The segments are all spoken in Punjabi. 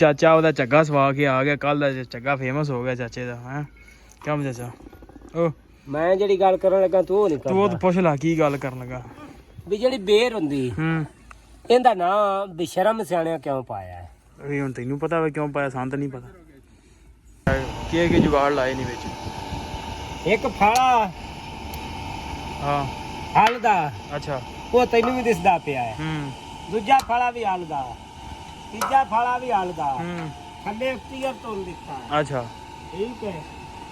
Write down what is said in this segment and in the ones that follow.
ਚਾਚਾ ਉਹਦਾ ਚੱਗਾ ਸਵਾ ਕੇ ਆ ਗਿਆ ਕੱਲ ਦਾ ਚੱਗਾ ਫੇਮਸ ਹੋ ਗਿਆ ਚਾਚੇ ਦਾ ਹੈ ਕਿਉਂ ਚਾਚਾ ਉਹ ਮੈਂ ਜਿਹੜੀ ਗੱਲ ਕਰਨ ਲੱਗਾ ਤੂੰ ਉਹ ਨਹੀਂ ਤੂੰ ਉਹ ਕਰਦਾ ਪੁੱਛ ਲਾ ਕੀ ਗੱਲ ਕਰਨ ਲੱਗਾ ਵੀ ਜਿਹੜੀ ਬੇਰ ਹੁੰਦੀ ਇਹਦਾ ਨਾਂ ਬੇਸ਼ਰਮ ਸਿਆਣਿਆ ਕਿਉਂ ਪਾਇਆ ਹੈ? ਵੀ ਹੁਣ ਤੈਨੂੰ ਪਤਾ ਵਾ ਕਿਉਂ ਪਾਇਆ ਸੰਤ ਨਹੀਂ ਪਤਾ ਕੀ ਜੁਗਾੜ ਲਾਏ ਨਹੀਂ ਵਿੱਚ ਇੱਕ ਫਾਲਾ ਹਾਂ ਹਲ ਦਾ ਅੱਛਾ ਉਹ ਤੈਨੂੰ ਵੀ ਦਿਸਦਾ ਪਿਆ ਹੈ ਦੂਜਾ ਫਾਲਾ ਵੀ ਹਲ ਦਾ ਤੀਜਾ ਫਾਲਾ ਵੀ ਹਲ ਦਾ ਥੱਲੇ ਕਲੀਅਰ ਤੋਂ ਦਿੱਤਾ ਹੈ ਅੱਛਾ ਠੀਕ ਹੈ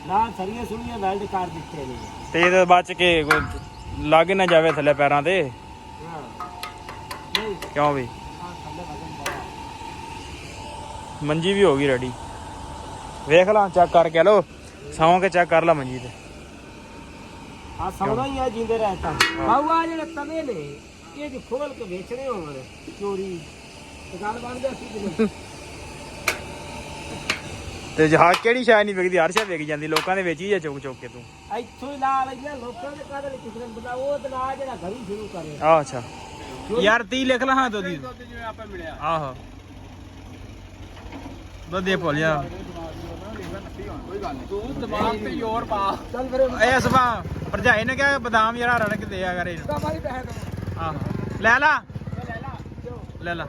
ਨਾ ਸਰੀਏ ਸੁਣੀਏ ਵੈਲਡ ਕਰ ਦਿੱਤੇ ਨੇ ਤੇ ਇਹਦੇ ਬਚ ਕੇ ਕੋਈ ਲੱਗ ਨਾ ਜਾਵੇ ਥੱਲੇ ਪੈਰਾਂ ਤੇ ਹਾਂ ਨਹੀਂ ਕਿਉਂ ਵੀ ਆ ਥੱਲੇ ਵਜਨ ਬੜਾ ਮੰਜੀ ਵੀ ਹੋ ਗਈ ਰੈਡੀ ਵੇਖ ਲਾ ਚੈੱਕ ਕਰਕੇ ਲੋ ਸੌਂ ਕੇ ਚੈੱਕ ਕਰ ਲਾ ਮੰਜੀ ਤੇ ਆ ਸੌਣਾ ਹੀ ਆ ਜਿੰਦੇ ਰਹਿਤਾ ਬਾਊ ਆ ਜਿਹੜੇ ਤਵੇ ਨੇ ਇਹ ਜੇ ਖੋਲ ਕੇ ਵੇਚਣੇ ਹੋਣ ਚੋਰੀ ਤੇ ਗੱਲ ਬਣ ਗਿਆ ਸੀ ਤੇ ਜਹਾਜ਼ ਕਿਹੜੀ ਸ਼ਾਇ ਨਹੀਂ ਵਿਕਦੀ ਹਰ ਸ਼ਾਇ ਵਿਕ ਜਾਂਦੀ ਲੋਕਾਂ ਦੇ ਵਿੱਚ ਹੀ ਆ ਚੁੱਕ ਚੁੱਕ ਕੇ ਤੂੰ ਇੱਥੋਂ ਹੀ ਲਾ ਲਈਆਂ ਲੋਕਾਂ ਦੇ ਕਾਹਦੇ ਲਈ ਕਿਸੇ ਨੇ ਬਤਾ ਉਹ ਤੇ ਨਾ ਜਿਹੜਾ ਘਰੀ ਸ਼ੁਰੂ ਕਰੇ ਆਹ ਅੱਛਾ ਯਾਰ 30 ਲਿਖ ਲਾ ਹਾਂ ਦੋਦੀ ਜਿਵੇਂ ਆਪਾਂ ਮਿਲਿਆ ਆਹੋ ਦੋਦੀ ਭੋਲਿਆ ਕੋਈ ਗੱਲ ਨਹੀਂ ਤੂੰ ਦਿਮਾਗ ਤੇ ਜ਼ੋਰ ਪਾ ਚੱਲ ਫਿਰ ਇਹ ਸਭਾ ਭਰਜਾਈ ਨੇ ਕਿਹਾ ਬਦਾਮ ਯਾਰ ਰੜਕ ਦੇ ਆ ਕਰੇ ਵਾਲੀ ਪੈਸੇ ਦੋ ਆਹੋ ਲੈ ਲਾ ਲੈ ਲਾ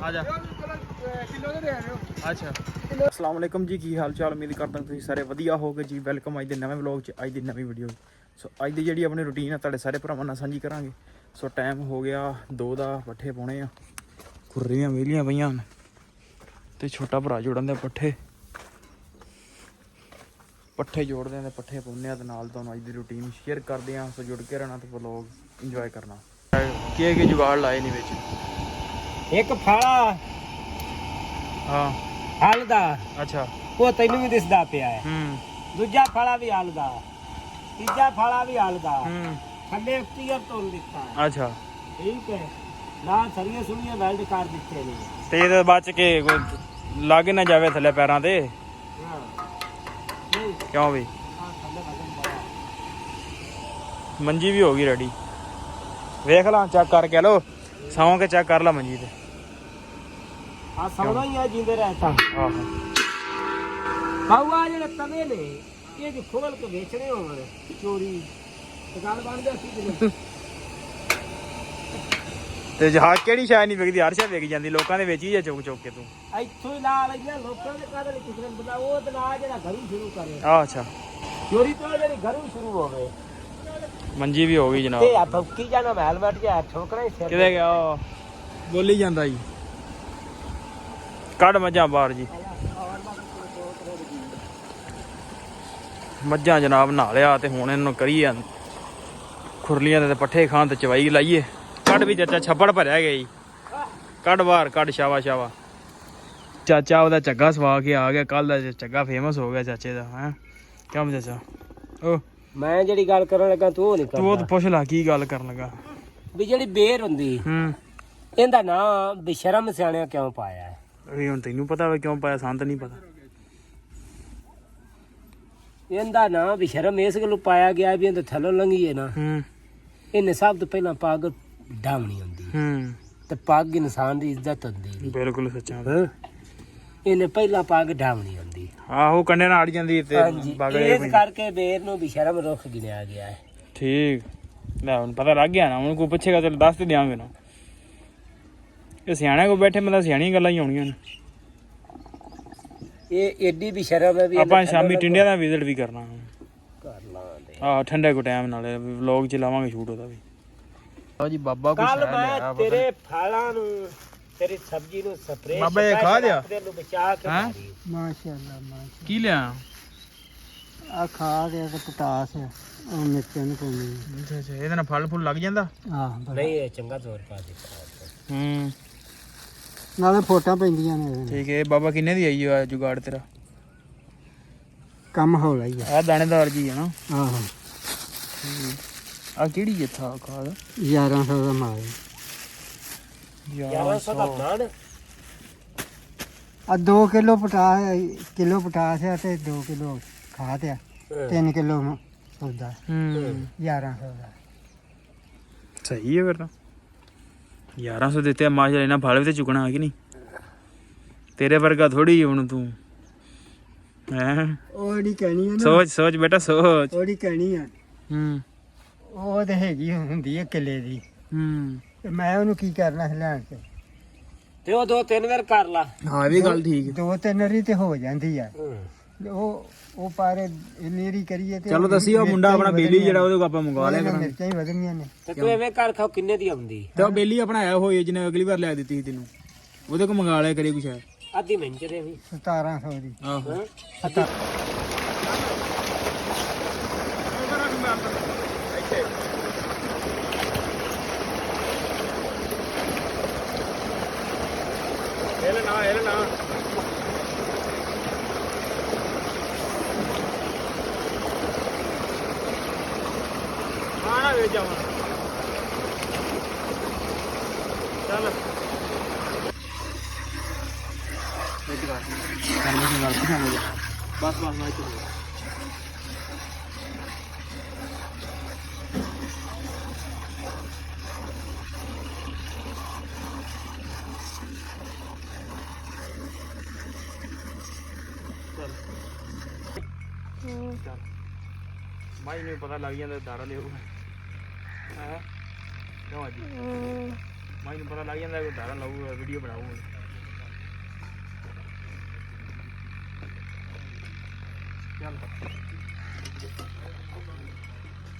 ਆ ਜਾ ਕਿਲੋ ਦੇ ਰਹੇ ਹੋ ਅੱਛਾ ਅਸਲਾਮ ਵਾਲੇਕਮ ਜੀ ਕੀ ਹਾਲ ਚਾਲ ਉਮੀਦ ਕਰਦਾ ਤੁਸੀਂ ਸਾਰੇ ਵਧੀਆ ਹੋਗੇ ਜੀ ਵੈਲਕਮ ਅੱਜ ਦੇ ਨਵੇਂ ਵਲੌਗ 'ਚ ਅੱਜ ਦੀ ਨਵੀਂ ਵੀਡੀਓ ਸੋ ਅੱਜ ਦੀ ਜਿਹੜੀ ਆਪਣੀ ਰੁਟੀਨ ਆ ਤੁਹਾਡੇ ਸਾਰੇ ਭਰਾਵਾਂ ਨਾਲ ਸਾਂਝੀ ਕਰਾਂਗੇ ਸੋ ਟਾਈਮ ਹੋ ਗਿਆ 2 ਦਾ ਪੱਠੇ ਪਾਉਣੇ ਆ ਖੁਰਰੀਆਂ ਵਿਹਲੀਆਂ ਪਈਆਂ ਹਨ ਤੇ ਛੋਟਾ ਭਰਾ ਜੋੜਨ ਦੇ ਪੱਠੇ ਜੋੜਦੇ ਆ ਤੇ ਪੱਠੇ ਪਾਉਂਦੇ ਆ ਤੇ ਨਾਲ ਤੁਹਾਨੂੰ ਅੱਜ ਦੀ ਰੁਟੀਨ ਸ਼ੇਅਰ ਕਰਦੇ ਆ ਸੋ ਜੁੜ ਕੇ ਰਹਿਣਾ ਤੇ ਵਲੌਗ ਇੰਜੋਏ ਕਰਨਾ ਕੀ ਜੁਗਾੜ ਲਾਏ ਨਹੀਂ ਵਿੱਚ ਇੱਕ ਫਾਲਾ ਹਾਂ ਹਲ ਦਾ ਅੱਛਾ ਉਹ ਤੈਨੂੰ ਵੀ ਦਿਸਦਾ ਪਿਆ ਹੈ ਦੂਜਾ ਫਾਲਾ ਵੀ ਹਲ ਦਾ ਤੀਜਾ ਫਾਲਾ ਵੀ ਹਲ ਦਾ ਥੱਲੇ ਕਲੀਅਰ ਤੋਂ ਦਿੱਤਾ ਹੈ ਅੱਛਾ ਠੀਕ ਹੈ ਨਾ ਸਰੀਏ ਸੁਣੀਏ ਵੈਲਡ ਕਰ ਦਿੱਤੇ ਨੇ ਤੇ ਇਹਦੇ ਬਚ ਕੇ ਕੋਈ ਲੱਗ ਨਾ ਜਾਵੇ ਥੱਲੇ ਪੈਰਾਂ ਤੇ ਹਾਂ ਨਹੀਂ ਕਿਉਂ ਵੀ ਆ ਥੱਲੇ ਵਜਨ ਬੜਾ ਮੰਜੀ ਵੀ ਹੋ ਗਈ ਰੈਡੀ ਵੇਖ ਲਾ ਚੈੱਕ ਕਰਕੇ ਲੋ ਸੌਂ ਕੇ ਚੈੱਕ ਕਰ ਲਾ ਮੰਜੀ ਤੇ ਆ ਸੌਣਾ ਹੀ ਆ ਜਿੰਦੇ ਰਹਿਤਾ ਆਹੋ ਬਾਊ ਆ ਜਿਹੜੇ ਤਵੇ ਨੇ ਇਹ ਜੇ ਖੋਲ ਕੇ ਵੇਚਣੇ ਹੋਣ ਚੋਰੀ ਤੇ ਗੱਲ ਬਣ ਗਿਆ ਸੀ ਤੇ ਜਹਾਜ਼ ਕਿਹੜੀ ਸ਼ਾਇ ਨਹੀਂ ਵਿਕਦੀ ਹਰ ਸ਼ਾਇ ਵਿਕ ਜਾਂਦੀ ਲੋਕਾਂ ਦੇ ਵਿੱਚ ਹੀ ਆ ਚੁੱਕ ਚੁੱਕ ਕੇ ਤੂੰ ਇੱਥੋਂ ਹੀ ਲਾ ਲਈਆਂ ਲੋਕਾਂ ਦੇ ਕਾਹਦੇ ਲਈ ਕਿਸੇ ਨੇ ਬਤਾ ਉਹ ਤੇ ਨਾ ਜਿਹੜਾ ਘਰੀ ਸ਼ੁਰੂ ਕਰੇ ਆਹ ਅੱਛਾ ਚੋਰੀ ਤੋਂ ਜਿਹੜੀ ਘਰੋਂ ਸ਼ੁਰੂ ਹੋਵੇ ਮੰਜੀ ਵੀ ਹੋ ਗਈ ਜਨਾਬ ਤੇ ਆ ਫੱਕੀ ਜਾਣਾ ਹੈਲਮਟ ਜਿਹਾ ਠੋਕਣਾ ਹੀ ਸਿਰ ਕਿਤੇ ਗਿਆ ਉਹ ਬੋਲੀ ਜਾਂਦਾ ਜੀ ਕੱਢ ਮੱਝਾਂ ਬਾਹਰ ਜੀ ਮੱਝਾਂ ਜਨਾਬ ਨਹਾ ਲਿਆ ਤੇ ਹੁਣ ਇਹਨੂੰ ਕਰੀਏ ਖੁਰਲੀਆਂ ਦੇ ਪੱਠੇ ਖਾਣ ਤੇ ਚਵਾਈ ਲਾਈਏ ਕੱਢ ਵੀ ਚਾਚਾ ਛੱਪੜ ਭਰਿਆ ਗਿਆ ਜੀ ਕੱਢ ਬਾਹਰ ਕੱਢ ਸ਼ਾਵਾ ਚਾਚਾ ਉਹਦਾ ਚੱਗਾ ਸਵਾ ਕੇ ਆ ਗਿਆ ਕੱਲ ਦਾ ਚੱਗਾ ਫੇਮਸ ਹੋ ਗਿਆ ਚਾਚੇ ਦਾ ਹੈ ਕਿਉਂ ਚਾਚਾ ਉਹ ਮੈਂ ਜਿਹੜੀ ਗੱਲ ਕਰਨ ਲੱਗਾ ਤੂੰ ਉਹ ਨਹੀਂ ਤੂੰ ਉਹ ਕਰਦਾ ਪੁੱਛ ਲਾ ਕੀ ਗੱਲ ਕਰਨ ਲੱਗਾ ਵੀ ਜਿਹੜੀ ਬੇਰ ਹੁੰਦੀ ਇਹਦਾ ਨਾਂ ਬੇਸ਼ਰਮ ਸਿਆਣਿਆ ਕਿਉਂ ਪਾਇਆ ਹੈ? ਵੀ ਹੁਣ ਤੈਨੂੰ ਪਤਾ ਵਾ ਕਿਉਂ ਪਾਇਆ ਸੰਤ ਨਹੀਂ ਪਤਾ ਇਹਦਾ ਨਾਂ ਬੇਸ਼ਰਮ ਇਸ ਗੱਲੋਂ ਪਾਇਆ ਗਿਆ ਵੀ ਇਹਦੇ ਥੱਲੋਂ ਲੰਘੀਏ ਨਾ ਇਹਨੇ ਸਭ ਤੋਂ ਪਹਿਲਾਂ ਪੱਗ ਡਾਮਣੀ ਹੁੰਦੀ ਤੇ ਪੱਗ ਇਨਸਾਨ ਦੀ ਇੱਜ਼ਤ ਹੁੰਦੀ ਬਿਲਕੁਲ ਸੱਚਾ ਇਹਨੇ ਪਹਿਲਾਂ ਪੱਗ ਡਾਮਣੀ ਹੁੰਦੀ ਆਹੋ ਕੰਡੇ ਨਾਲ ਅੜ ਜਾਂਦੀ ਤੇ ਇਸ ਕਰਕੇ ਬੇਰ ਨੂੰ ਬੇਸ਼ਰਮ ਰੁੱਖ ਗਿਣਿਆ ਗਿਆ ਹੈ ਠੀਕ ਲੈ ਹੁਣ ਪਤਾ ਲੱਗ ਗਿਆ ਨਾ ਹੁਣ ਕੋਈ ਪੁੱਛੇਗਾ ਚਲ ਦੱਸ ਤੇ ਦਿਆਂਗੇ ਨਾ ਇਹ ਸਿਆਣੇ ਕੋ ਬੈਠੇ ਮਤਲਬ ਸਿਆਣੀਆਂ ਗੱਲਾਂ ਹੀ ਆਉਣੀਆਂ ਨੇ ਇਹ ਏਡੀ ਬੇਸ਼ਰਮ ਹੈ ਵੀ ਆਪਾਂ ਸ਼ਾਮੀ ਟਿੰਡਿਆਂ ਦਾ ਵਿਜ਼ਿਟ ਵੀ ਕਰਨਾ ਕਰ ਲਾਂਗੇ ਆਹ ਠੰਡੇ ਕੋ ਟਾਈਮ ਨਾਲ ਵਲੌਗ ਚ ਲਾਵਾਂਗੇ ਸ਼ੂਟ ਉਹਦਾ ਵੀ ਆ ਜੀ ਬਾਬਾ ਕੁਛ ਕੱਲ ਮੈਂ ਤੇਰੇ ਫਲਾਂ ਨੂੰ ਤੇਰੀ ਸਬਜ਼ੀ ਨੂੰ ਸਪਰੇਅ ਬਾਬਾ ਇਹ ਖਾ ਲਿਆ ਨੂੰ ਬਚਾ ਕੇ ਹੈਂ? ਮਾਰੀ ਮਾਸ਼ਾਅੱਲਾ ਮਾਸ਼ਾਅੱਲਾ ਕੀ ਲਿਆ ਆ ਖਾ ਦੇ ਤੇ ਪਟਾਸ ਹੈ ਉਹ ਮਿਰਚਾਂ ਨੂੰ ਪਾਉਣੀ ਅੱਛਾ ਅੱਛਾ ਇਹਦੇ ਨਾਲ ਫਲ ਫੁੱਲ ਲੱਗ ਜਾਂਦਾ ਆਹ ਨਹੀਂ ਇਹ ਚੰਗਾ ਜ਼ੋਰ ਪਾ ਦਿੱਤਾ ਨਾਲੇ ਫੋਟਾਂ ਪੈਂਦੀਆਂ ਨੇ ਠੀਕ ਹੈ ਬਾਬਾ ਕਿੰਨੇ ਦੀ ਆਈ ਆ ਜੁਗਾੜ ਤੇਰਾ ਕੰਮ ਹੌਲਾ ਹੀ ਆ ਆ ਦਾਣੇਦਾਰ ਜੀ ਹੈ ਨਾ ਆਹੋ ਆ ਕਿਹੜੀ ਜੱਥਾ ਖਾਦ 1100 ਦਾ ਮਾਲ 1100 ਦਾ ਖਾਣ ਆ 2 ਕਿਲੋ ਪਟਾਸ ਆ ਤੇ 2 ਕਿਲੋ ਖਾਦ ਆ 3 ਕਿਲੋ ਸੌਦਾ 1100 ਦਾ ਸਹੀ ਹੈ ਫਿਰ ਤਾਂ 1100 ਦਿੱਤੇ ਮਾਸ਼ਾ ਇਹਨਾਂ ਫਲ ਵੀ ਤੇ ਚੁਕਣਾ ਹੈ ਕਿ ਨਹੀਂ ਤੇਰੇ ਵਰਗਾ ਥੋੜੀ ਹੁਣ ਤੂੰ ਹੈ। ਉਹ ਨਹੀਂ ਕਹਿਣੀ ਆ ਨਾ, ਸੋਚ ਸੋਚ ਬੇਟਾ ਸੋਚ। ਉਹ ਨਹੀਂ ਕਹਿਣੀ ਆ। ਹੂੰ ਉਹ ਤੇ ਹੈਗੀ ਹੁੰਦੀ ਆ ਕਿੱਲੇ ਦੀ, ਹੂੰ ਤੇ ਮੈਂ ਉਹਨੂੰ ਕੀ ਕਰਨਾ ਸੀ ਲੈਣ ਤੇ। ਤੇ ਉਹ 2-3 ਵਾਰ ਕਰ ਲਾ। ਹਾਂ ਇਹ ਵੀ ਗੱਲ ਠੀਕ ਹੈ। 2-3 ਵਾਰੀ ਤੇ ਹੋ ਜਾਂਦੀ ਆ। ਉਹ ਪਰ ਨੀਰੀ ਕਰੀਏ ਤੇ ਚਲੋ ਦੱਸੀ ਉਹ ਮੁੰਡਾ ਆਪਣਾ ਬੇਲੀ ਜਿਹੜਾ ਉਹਦੇ ਕੋਲ ਆਪਾਂ ਮੰਗਵਾ ਲਿਆ ਉਹਦੇ ਨਾਲ ਕਰਾਂਗੇ। ਮਿਰਚਾਂ ਹੀ ਵਧਣੀਆਂ ਨੇ। ਤੇ ਤੂੰ ਐਵੇਂ ਕਰ ਖਾਓ ਕਿੰਨੇ ਦੀ ਆਉਂਦੀ? ਤੇ ਉਹ ਬੇਲੀ ਆਪਣਾ ਆਇਆ ਹੋਏ ਜਿਹਨੇ ਅਗਲੀ ਵਾਰ ਲੈ ਦਿੱਤੀ ਸੀ ਤੈਨੂੰ, ਉਹਦੇ ਕੋਲ ਮੰਗਾ ਲਿਆ ਕਰੇ ਕੁਛ ਹੈ। ਅੱਧੀ ਮਹਿੰਗੇ ਦੇ ਵੀ 1700 ਦੀ। ਆਹੋ ਹਾਂ ਅੱਧੀ। ਇਹ ਨਾ ਆਣਾ ਵੇ ਜਾਵਾਂ ਚੱਲ ਬਸ ਬਸ ਮੈਂ ਚੁੱਪ ਚੱਲ ਮਾਈ ਨੂੰ ਪਤਾ ਲੱਗ ਜਾਂਦਾ ਦਾਰਾ ਲਿਓ ਹੈ ਕਿਉਂ ਅੱਜ ਮਾਈ ਨੂੰ ਪਤਾ ਲੱਗ ਜਾਂਦਾ ਕੋਈ ਦਾਰਾ ਲਾਊਗਾ ਵੀਡੀਓ ਬਣਾਊਗਾ ਚੱਲ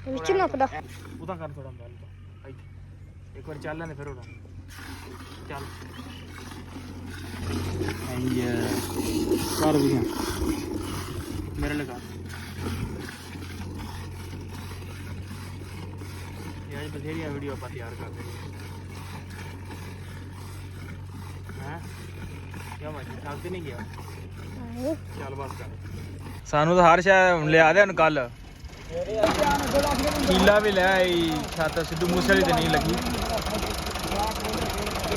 ਵਿੱਚ ਨੱਪਦਾ ਉਹਦਾ ਕਰ ਥੋੜਾ ਬੈਲ ਤਾਂ ਇੱਥੇ ਇੱਕ ਵਾਰ ਚੱਲ ਲੈਣੇ ਫਿਰ ਉਹਦਾ ਚੱਲ ਕਰ ਵੀ ਮੇਰੇ ਲਗਾ ਇਹ ਬਥੇਰੀਆਂ ਵੀਡੀਓ ਆਪਾਂ ਤਿਆਰ ਕਰਦੇ ਹਾਂ ਕਿਉਂ ਮੈਂ ਥੱਕ ਨਹੀਂ ਗਿਆ ਚੱਲ ਬਸ ਕਰ ਸਾਨੂੰ ਤਾਂ ਹਰ ਸ਼ਾਇਦ ਲਿਆ ਦੇ ਹੁਣ ਕੱਲ ਕੀਲਾ ਵੀ ਲੈ ਆਈ ਛੱਤ ਸਿੱਧੂ ਮੂਸੇ ਵਾਲੀ ਤੇ ਨਹੀਂ ਲੱਗੀ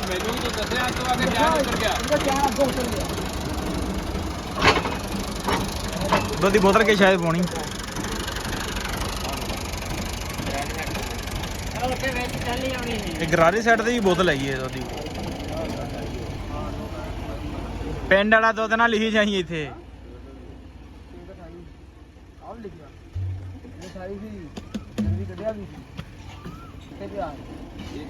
ਮੈਨੂੰ ਵੀ ਦੱਸਿਆ ਤੋਂ ਅੱਗੇ ਜਾ ਉੱਤਰ ਗਿਆ ਦੁੱਧ ਦੀ ਬੋਤਲ ਕੇ ਸ਼ਾਇਦ ਪਾਉਣੀ ਇਹ ਗਰਾਰੀ ਸਾਈਡ ਤੇ ਵੀ ਬੋਤਲ ਹੈਗੀ ਹੈ ਦੁੱਧ ਦੀ ਪਿੰਡ ਵਾਲਾ ਦੁੱਧ ਨਾਲ ਲਿਖੀ ਜਾਈ ਇੱਥੇ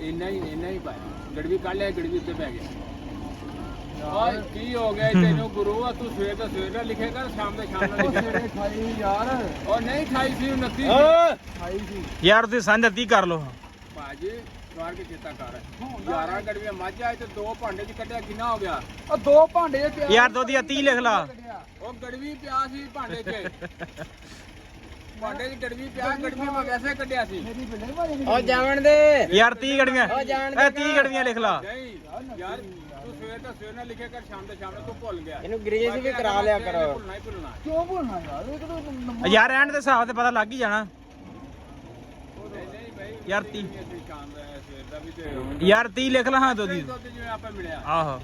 ਇੰਨਾ ਹੀ ਪਾਇਆ ਗੜਵੀ ਕੱਢ ਲਿਆ ਗੜਵੀ ਉੱਤੇ ਪੈ ਗਿਆ ਓਏ ਕੀ ਹੋ ਗਿਆ ਤੈਨੂੰ ਗੁਰੂ ਆ ਤੂੰ ਸਵੇਰ ਦਾ ਸਵੇਰ ਦਾ ਲਿਖੇ ਕਰ ਸ਼ਾਮ ਦਾ ਸ਼ਾਮ ਦਾ ਲਿਖੇ ਖਾਈ ਯਾਰ ਉਹ ਨਹੀਂ ਖਾਈ ਸੀ 29 ਖਾਈ ਸੀ ਯਾਰ ਤੁਸੀਂ ਸਾਂਝਾ 30 ਕਰ ਲਓ ਬਾਜੀ ਸਵਾਰ ਕੇ ਚੇਤਾ ਕਰ 11 ਗੜਵੀਆਂ ਮੱਝ ਆਏ ਤੇ 2 ਭਾਂਡੇ ਚ ਕੱਢਿਆ ਕਿੰਨਾ ਹੋ ਗਿਆ ਉਹ 2 ਭਾਂਡੇ ਚ ਯਾਰ ਦੁੱਧ ਦੀ 30 ਲਿਖ ਲਾ ਉਹ ਗੜਵੀ ਪਿਆ ਸੀ ਭਾਂਡੇ 'ਚ ਭਾਂਡੇ 'ਚ ਗੜਵੀ ਪਿਆ ਗੜਵੀ ਮੈਂ ਵੈਸੇ ਕੱਢਿਆ ਸੀ ਉਹ ਜਾਵਣ ਦੇ ਯਾਰ 30 ਗੜਵੀਆਂ ਇਹ 30 ਗੜਵੀਆਂ ਲਿਖ ਲਾ ਨਹੀਂ ਯਾਰ ਤੂੰ ਸਵੇਰ ਦਾ ਸਵੇਰ ਨਾਲ ਲਿਖਿਆ ਕਰ ਸ਼ਾਮ ਦਾ ਸ਼ਾਮ ਨੂੰ ਤੂੰ ਭੁੱਲ ਗਿਆ ਇਹਨੂੰ ਗ੍ਰੇਜੂਏਸ਼ਨ ਵੀ ਕਰਾ ਲਿਆ ਕਰੋ ਭੁੱਲਣਾ ਹੀ ਭੁੱਲਣਾ ਕਿਉਂ ਬੋਲਣਾ ਯਾਰ ਇਹ ਕਿਹੜਾ ਯਾਰ ਐਂਡ ਦੇ ਹਿਸਾਬ ਤੇ ਪਤਾ ਲੱਗ ਹੀ ਜਾਣਾ ਨਹੀਂ ਭਾਈ ਯਾਰ 30 ਸ਼ਾਮ ਦਾ ਸਵੇਰ ਦਾ ਵੀ ਤੇ ਯਾਰ 30 ਲਿਖ ਲਾ ਹਾਂ ਦੁੱਧ ਦੀ ਦੁੱਧ ਜਿਵੇਂ ਆਪਾਂ ਮਿਲਿਆ ਆਹੋ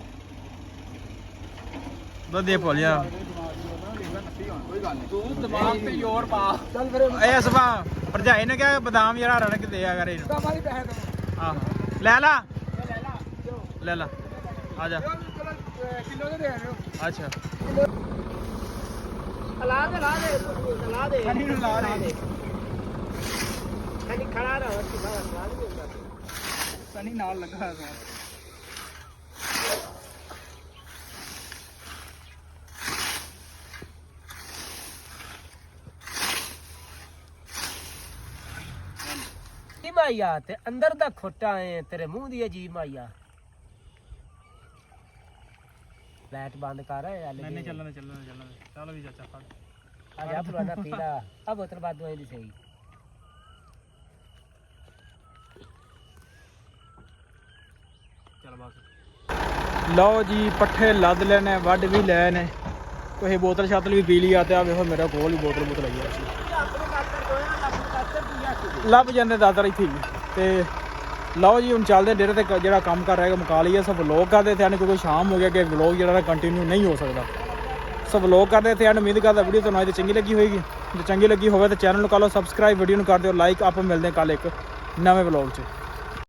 ਦੁੱਧ ਦੇ ਭੁੱਲ ਜਾ ਕੋਈ ਗੱਲ ਨਹੀਂ ਤੂੰ ਦਿਮਾਗ ਤੇ ਜ਼ੋਰ ਪਾ ਚੱਲ ਫਿਰ ਇਹ ਸਭਾ ਭਰਜਾਈ ਨੇ ਕਿਹਾ ਬਦਾਮ ਯਾਰ ਰਣ ਕੇ ਦੇ ਆ ਕਰ ਇਹਨੂੰ ਮਾਰੀ ਪੈਸੇ ਦੋ ਆਹੋ ਲੈ ਲਾ ਲੈ ਲਾ ਆ ਜਾ ਕਿਲੋ ਦੇ ਰਹੇ ਹੋ ਅੱਛਾ ਲਾ ਦੇ ਖਣੀ ਨੂੰ ਲਾ ਦੇ ਖਾਲੀ ਖੜਾ ਰਹ ਸਨੀ ਨਾਲ ਲੱਗਾ ਹੋਇਆ ਮਾਇਆ ਤੇ ਅੰਦਰ ਦਾ ਖੋਟਾ ਹੈ ਤੇਰੇ ਮੂੰਹ ਦੀ ਅਜੀਬ ਮਾਇਆ ਲਾਈਟ ਬੰਦ ਕਰ ਨਹੀਂ ਚੱਲਣਾ ਚਲੋ ਵੀ ਚਾਚਾ ਫੜ ਆ ਜਾ ਪੁਰਾਣਾ ਪੀਲਾ ਆ ਬੋਤਲ ਬਾਦੂ ਆਈ ਦੀ ਸਹੀ ਚੱਲ ਬਸ ਲਓ ਜੀ ਪੱਠੇ ਲੱਦ ਲੈਣੇ ਵੱਢ ਵੀ ਲੈ ਨੇ ਕੋਈ ਬੋਤਲ ਛਾਤਲ ਵੀ ਪੀ ਲਈ ਆ ਤੇ ਆ ਵੇਖੋ ਮੇਰਾ ਕੋਲ ਹੀ ਬੋਤਲ ਆਈ ਆ ਲੱਭ ਜਾਂਦੇ ਦਾਦਰ ਇੱਥੇ ਹੀ ਤੇ ਲਓ ਜੀ ਹੁਣ ਚੱਲਦੇ ਡੇਰੇ ਤੇ ਜਿਹੜਾ ਕੰਮ ਕਰ ਰਿਹਾ ਮੁਕਾ ਲਈਏ ਸਭ ਵਲੋਗ ਕਰਦੇ ਥੇ ਕਿਉਂਕਿ ਸ਼ਾਮ ਹੋ ਗਿਆ ਕਿ ਵਲੋਗ ਜਿਹੜਾ ਕੰਟੀਨਿਊ ਨਹੀਂ ਹੋ ਸਕਦਾ ਸਭ ਵਲੋਗ ਕਰਦੇ ਥੇ ਉਮੀਦ ਕਰਦਾ ਵੀਡੀਓ ਤੁਹਾਨੂੰ ਅੱਜ ਚੰਗੀ ਲੱਗੀ ਹੋਏਗੀ ਜੇ ਚੰਗੀ ਲੱਗੀ ਹੋਵੇ ਤਾਂ ਚੈਨਲ ਨੂੰ ਕਰ ਲਓ ਸਬਸਕ੍ਰਾਈਬ ਵੀਡੀਓ ਨੂੰ ਕਰ ਦਿਓ ਲਾਈਕ ਆਪਾਂ ਮਿਲਦੇ ਹਾਂ ਕੱਲ ਇੱਕ ਨਵੇਂ ਵਲੋਗ 'ਚ